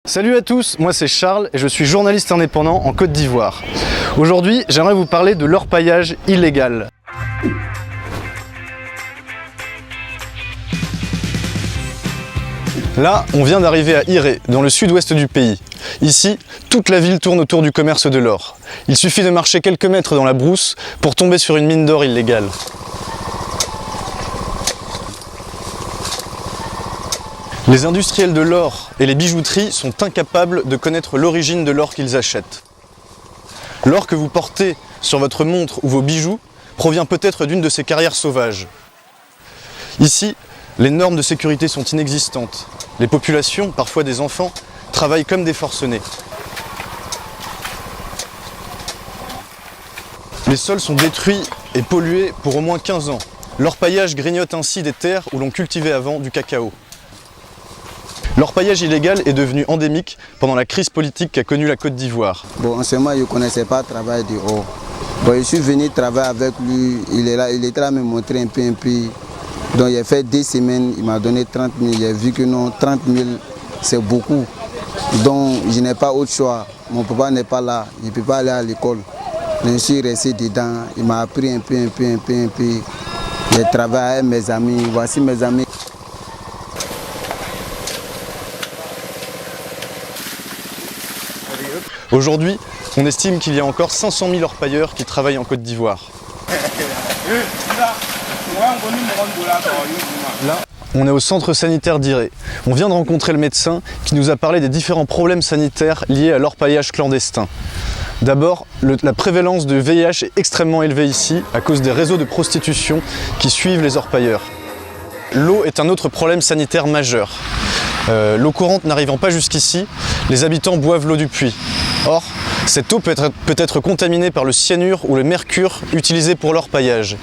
Salut à tous, moi c'est Charles et je suis journaliste indépendant en Côte d'Ivoire. Aujourd'hui, j'aimerais vous parler de l'orpaillage illégal. Là, on vient d'arriver à Iré, dans le sud-ouest du pays. Ici, toute la ville tourne autour du commerce de l'or. Il suffit de marcher quelques mètres dans la brousse pour tomber sur une mine d'or illégale. Les industriels de l'or et les bijouteries sont incapables de connaître l'origine de l'or qu'ils achètent. L'or que vous portez sur votre montre ou vos bijoux provient peut-être d'une de ces carrières sauvages. Ici, les normes de sécurité sont inexistantes. Les populations, parfois des enfants, travaillent comme des forcenés. Les sols sont détruits et pollués pour au moins 15 ans. L'orpaillage grignote ainsi des terres où l'on cultivait avant du cacao. L'orpaillage illégal est devenu endémique pendant la crise politique qu'a connue la Côte d'Ivoire. En ce moment, je ne connaissais pas le travail du or. Je suis venu travailler avec lui, il était là à me montrer un peu. Donc il a fait 2 semaines, il m'a donné 30 000. J'ai vu que non, 30 000 c'est beaucoup. Donc je n'ai pas autre choix. Mon papa n'est pas là, je ne peux pas aller à l'école. Je suis resté dedans, il m'a appris un peu. J'ai travaillé avec mes amis, voici mes amis. Aujourd'hui, on estime qu'il y a encore 500 000 orpailleurs qui travaillent en Côte d'Ivoire. Là, on est au centre sanitaire d'Iré. On vient de rencontrer le médecin qui nous a parlé des différents problèmes sanitaires liés à l'orpaillage clandestin. D'abord, la prévalence de VIH est extrêmement élevée ici à cause des réseaux de prostitution qui suivent les orpailleurs. L'eau est un autre problème sanitaire majeur. L'eau courante n'arrivant pas jusqu'ici, les habitants boivent l'eau du puits. Or, cette eau peut être contaminée par le cyanure ou le mercure utilisé pour l'orpaillage.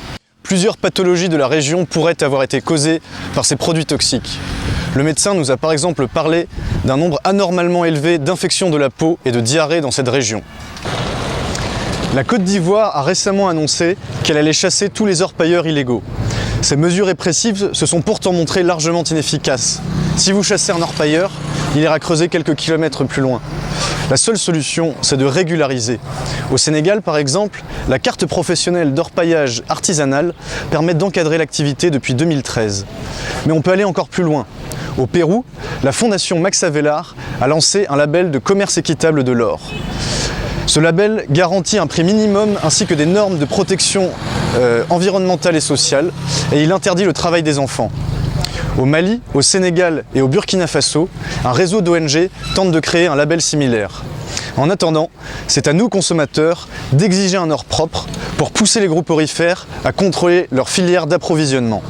Plusieurs pathologies de la région pourraient avoir été causées par ces produits toxiques. Le médecin nous a par exemple parlé d'un nombre anormalement élevé d'infections de la peau et de diarrhée dans cette région. La Côte d'Ivoire a récemment annoncé qu'elle allait chasser tous les orpailleurs illégaux. Ces mesures répressives se sont pourtant montrées largement inefficaces. Si vous chassez un orpailleur, il ira creuser quelques kilomètres plus loin. La seule solution, c'est de régulariser. Au Sénégal, par exemple, la carte professionnelle d'orpaillage artisanal permet d'encadrer l'activité depuis 2013. Mais on peut aller encore plus loin. Au Pérou, la fondation Max Avelar a lancé un label de commerce équitable de l'or. Ce label garantit un prix minimum ainsi que des normes de protection environnementale et sociale, et il interdit le travail des enfants. Au Mali, au Sénégal et au Burkina Faso, un réseau d'ONG tente de créer un label similaire. En attendant, c'est à nous consommateurs d'exiger un or propre pour pousser les groupes aurifères à contrôler leur filière d'approvisionnement.